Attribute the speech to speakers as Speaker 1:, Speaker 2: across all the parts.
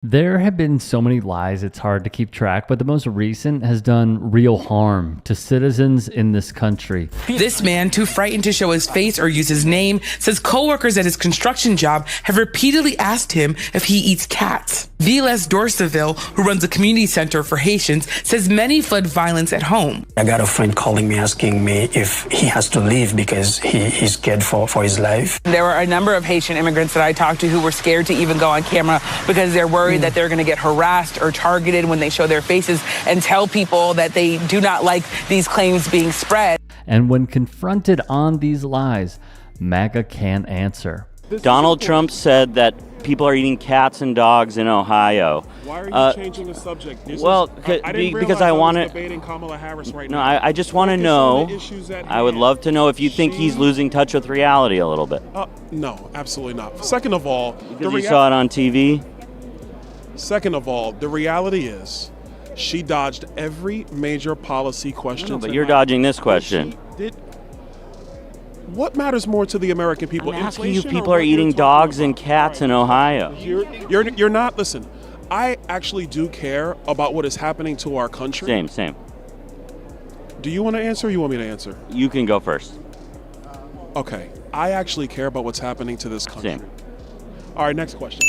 Speaker 1: There have been so many lies it's hard to keep track, but the most recent has done real harm to citizens in this country.
Speaker 2: This man, too frightened to show his face or use his name, says coworkers at his construction job have repeatedly asked him if he eats cats. Viles Dorseville, who runs a community center for Haitians, says many fled violence at home.
Speaker 3: I got a friend calling me asking me if he has to leave because he's scared for his life.
Speaker 2: There were a number of Haitian immigrants that I talked to who were scared to even go on camera because they're worried that they're going to get harassed or targeted when they show their faces and tell people that they do not like these claims being spread.
Speaker 1: And when confronted on these lies, MAGA can't answer.
Speaker 4: Donald Trump said that people are eating cats and dogs in Ohio.
Speaker 5: Why are you changing the subject?
Speaker 4: Because I want to.
Speaker 5: Debating Kamala Harris right
Speaker 4: No,
Speaker 5: now.
Speaker 4: I just want to know. I would love to know if you think he's losing touch with reality a little bit.
Speaker 5: No, absolutely not. Second of all,
Speaker 4: because you saw it on TV.
Speaker 5: Second of all, the reality is, she dodged every major policy question.
Speaker 4: No, but you're dodging this question.
Speaker 5: What matters more to the American people?
Speaker 4: I'm asking you if people are eating dogs and cats in Ohio.
Speaker 5: You're not. Listen, I actually do care about what is happening to our country.
Speaker 4: Same.
Speaker 5: Do you want to answer or you want me to answer?
Speaker 4: You can go first.
Speaker 5: Okay. I actually care about what's happening to this country.
Speaker 4: Same.
Speaker 5: All right, next question.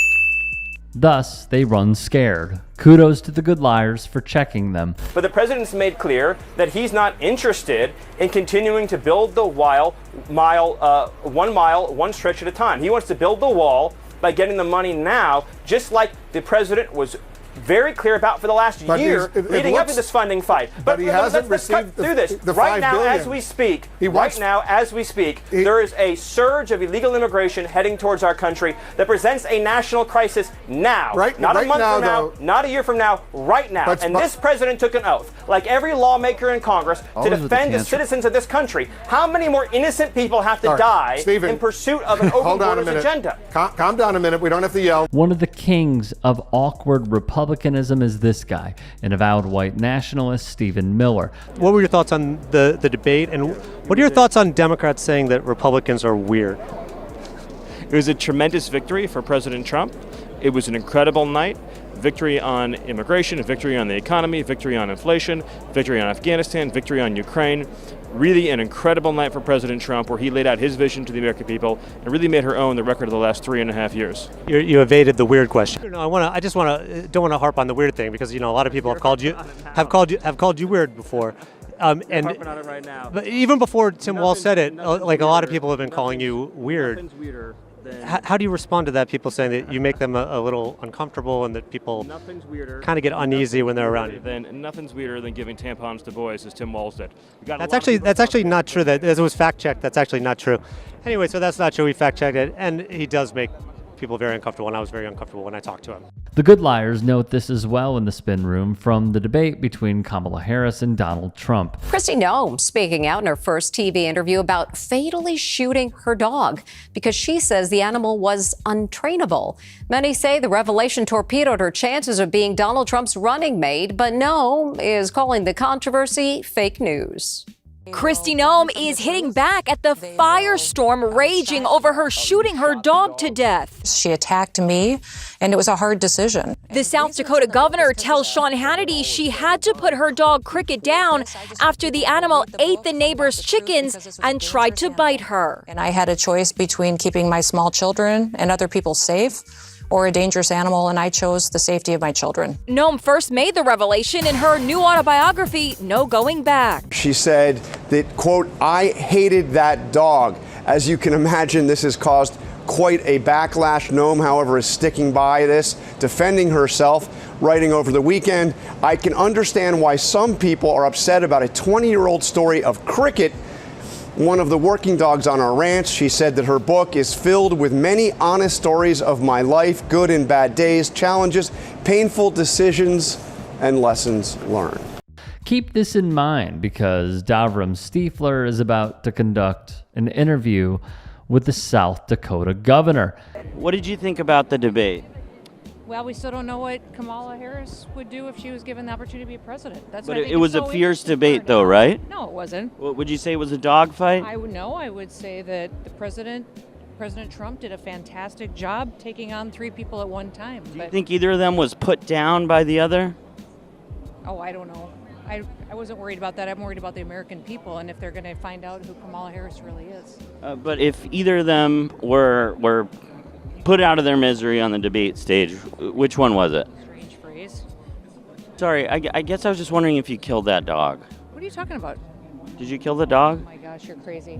Speaker 1: Thus, they run scared. Kudos to the good liars for checking them.
Speaker 6: But the president's made clear that he's not interested in continuing to build the one mile, one stretch at a time. He wants to build the wall by getting the money now, just like the president was very clear about for the last year leading up to this funding fight.
Speaker 7: But he hasn't
Speaker 6: let's cut
Speaker 7: received
Speaker 6: through this.
Speaker 7: the
Speaker 6: Right
Speaker 7: $5
Speaker 6: now,
Speaker 7: billion.
Speaker 6: as we speak, there is a surge of illegal immigration heading towards our country that presents a national crisis now. Not a month from now, not a year from now, right now. And this president took an oath, like every lawmaker in Congress, to defend the citizens of this country. How many more innocent people have to die in pursuit of an open borders agenda?
Speaker 7: Calm down a minute. We don't have to yell.
Speaker 1: One of the kings of awkward republicanism is this guy, an avowed white nationalist, Stephen Miller.
Speaker 8: What were your thoughts on the debate, and what are your thoughts on Democrats saying that Republicans are weird?
Speaker 9: It was a tremendous victory for President Trump. It was an incredible night. Victory on immigration, victory on the economy, victory on inflation, victory on Afghanistan, victory on Ukraine. Really an incredible night for President Trump, where he laid out his vision to the American people and really made her own the record of the last 3.5 years.
Speaker 8: You evaded the weird question. No, don't want to harp on the weird thing, because a lot of people have called you weird before.
Speaker 9: And harping on it right now.
Speaker 8: But even before Tim Walz said it, like a lot of people have been calling you weird.
Speaker 9: Nothing's weirder than
Speaker 8: How do you respond to that? People saying that you make them a little uncomfortable, and that people kind of get uneasy when they're around you.
Speaker 9: Nothing's weirder than giving tampons to boys, as Tim Walz did.
Speaker 8: That's actually not true. That it was fact checked. That's actually not true. Anyway, so that's not true. We fact checked it, and he does make people very uncomfortable, and I was very uncomfortable when I talked to him.
Speaker 1: The good liars note this as well in the spin room from the debate between Kamala Harris and Donald Trump.
Speaker 10: Kristi Noem speaking out in her first TV interview about fatally shooting her dog because she says the animal was untrainable. Many say the revelation torpedoed her chances of being Donald Trump's running mate, but Noem is calling the controversy fake news.
Speaker 11: Kristi Noem is hitting back at the firestorm raging over her shooting her dog to death.
Speaker 12: She attacked me, and it was a hard decision.
Speaker 11: The South Dakota governor tells Sean Hannity she had to put her dog Cricket down after the animal ate the neighbor's chickens and tried to bite her.
Speaker 12: And I had a choice between keeping my small children and other people safe or a dangerous animal, and I chose the safety of my children.
Speaker 11: Noem first made the revelation in her new autobiography, No Going Back.
Speaker 13: She said that, quote, "I hated that dog." As you can imagine, this has caused quite a backlash. Noem, however, is sticking by this, defending herself, writing over the weekend, "I can understand why some people are upset about a 20-year-old story of Cricket, one of the working dogs on our ranch." She said that her book is filled with many honest stories of my life, good and bad days, challenges, painful decisions, and lessons learned.
Speaker 1: Keep this in mind because Davram Stiefler is about to conduct an interview with the South Dakota governor.
Speaker 4: What did you think about the debate?
Speaker 14: Well, we still don't know what Kamala Harris would do if she was given the opportunity to be president. That's
Speaker 4: But
Speaker 14: what I think
Speaker 4: it was
Speaker 14: is
Speaker 4: a
Speaker 14: so
Speaker 4: fierce
Speaker 14: interesting
Speaker 4: debate,
Speaker 14: for
Speaker 4: though,
Speaker 14: her.
Speaker 4: right?
Speaker 14: No, it wasn't.
Speaker 4: Would you say it was a dogfight?
Speaker 14: I would say that the president President Trump did a fantastic job taking on 3 people at one time.
Speaker 4: Do you think either of them was put down by the other?
Speaker 14: Oh, I don't know. I wasn't worried about that. I'm worried about the American people and if they're going to find out who Kamala Harris really is.
Speaker 4: But if either of them were put out of their misery on the debate stage, which one was it?
Speaker 14: Strange phrase.
Speaker 4: Sorry, I guess I was just wondering if you killed that dog.
Speaker 14: What are you talking about?
Speaker 4: Did you kill the dog?
Speaker 14: Oh my gosh, you're crazy.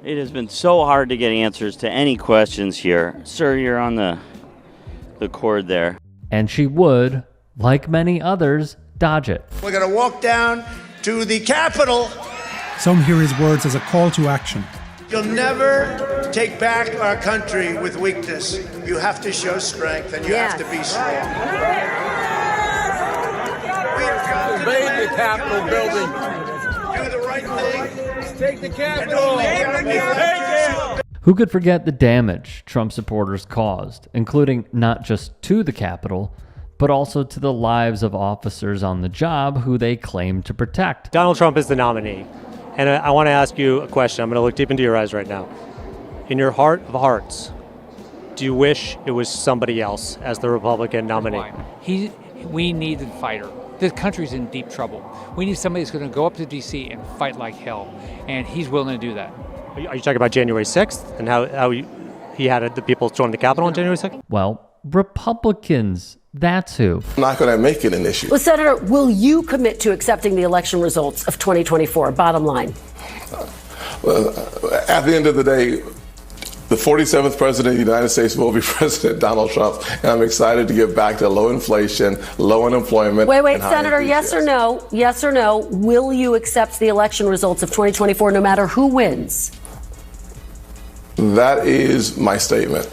Speaker 4: It has been so hard to get answers to any questions here. Sir, you're on the cord there.
Speaker 1: And she would, like many others, dodge it.
Speaker 15: We're going to walk down to the Capitol.
Speaker 16: Some hear his words as a call to action.
Speaker 15: You'll never take back our country with weakness. You have to show strength and you have to be strong.
Speaker 17: Invade the Capitol building.
Speaker 15: Do the right thing.
Speaker 17: Take the Capitol.
Speaker 15: Take it.
Speaker 1: Who could forget the damage Trump supporters caused, including not just to the Capitol, but also to the lives of officers on the job who they claim to protect?
Speaker 8: Donald Trump is the nominee. And I want to ask you a question. I'm going to look deep into your eyes right now. In your heart of hearts, do you wish it was somebody else as the Republican nominee?
Speaker 18: We need a fighter. The country's in deep trouble. We need somebody that's going to go up to D.C. and fight like hell. And he's willing to do that.
Speaker 8: Are you talking about January 6th and how he had the people storm the Capitol on January 6th?
Speaker 1: Well, Republicans. That's who.
Speaker 19: I'm not going to make it an issue.
Speaker 20: Well, Senator, will you commit to accepting the election results of 2024? Bottom line.
Speaker 19: Well, at the end of the day, the 47th president of the United States will be President Donald Trump, and I'm excited to get back to low inflation, low unemployment.
Speaker 20: Wait, Senator, yes or no? Yes or no? Will you accept the election results of 2024 no matter who wins?
Speaker 19: That is my statement.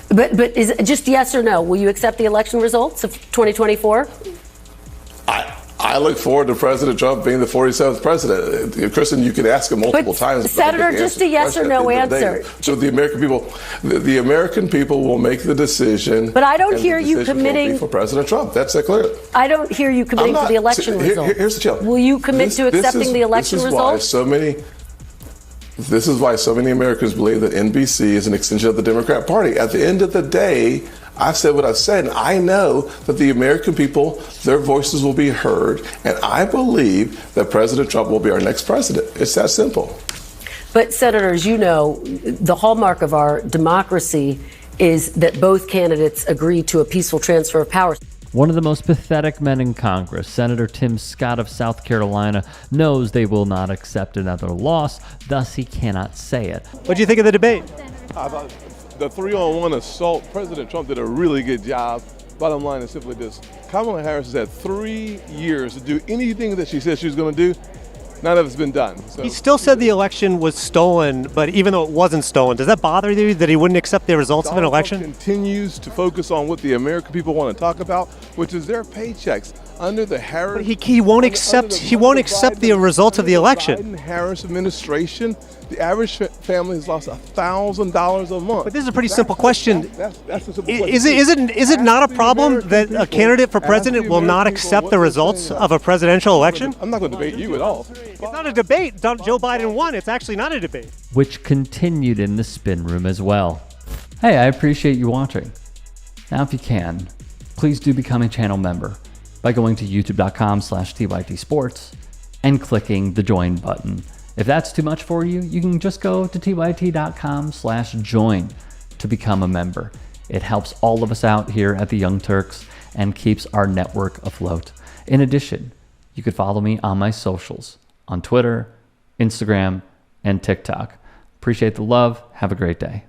Speaker 20: But is it just yes or no? Will you accept the election results of 2024?
Speaker 19: I look forward to President Trump being the 47th president. Kristen, you can ask him multiple times.
Speaker 20: Senator, just a yes or no answer.
Speaker 19: So the American people will make the decision.
Speaker 20: But I don't hear you committing
Speaker 19: for President Trump. That's clear.
Speaker 20: I don't hear you committing to the election results.
Speaker 19: Here's the challenge.
Speaker 20: Will you commit to accepting the election results?
Speaker 19: This is why so many Americans believe that NBC is an extension of the Democrat Party. At the end of the day, I've said what I've said, and I know that the American people, their voices will be heard, and I believe that President Trump will be our next president. It's that simple.
Speaker 20: But, Senators, you know, the hallmark of our democracy is that both candidates agree to a peaceful transfer of power.
Speaker 1: One of the most pathetic men in Congress, Senator Tim Scott of South Carolina, knows they will not accept another loss, thus he cannot say it.
Speaker 8: What do you think of the debate?
Speaker 5: The 3-on-1 assault, President Trump did a really good job. Bottom line is simply this. Kamala Harris has had 3 years to do anything that she said she was going to do. None of it's been done. So.
Speaker 8: He still said the election was stolen, but even though it wasn't stolen, does that bother you that he wouldn't accept the results of an election?
Speaker 5: Trump continues to focus on what the American people want to talk about, which is their paychecks. Under the Harris,
Speaker 8: but he won't accept. He won't accept the results of the election.
Speaker 5: Biden-Harris administration, the average family has lost $1,000 a month.
Speaker 8: But this is a pretty simple question.
Speaker 5: That's a simple question.
Speaker 8: Is it not a problem that a candidate for president will not accept the results of a presidential election?
Speaker 5: I'm not going to debate you at all.
Speaker 8: It's not a debate. Joe Biden won. It's actually not a debate.
Speaker 1: Which continued in the spin room as well. Hey, I appreciate you watching. Now, if you can, please do become a channel member by going to youtube.com/TYT Sports and clicking the join button. If that's too much for you, you can just go to tyt.com/join to become a member. It helps all of us out here at the Young Turks and keeps our network afloat. In addition, you could follow me on my socials on Twitter, Instagram, and TikTok. Appreciate the love. Have a great day.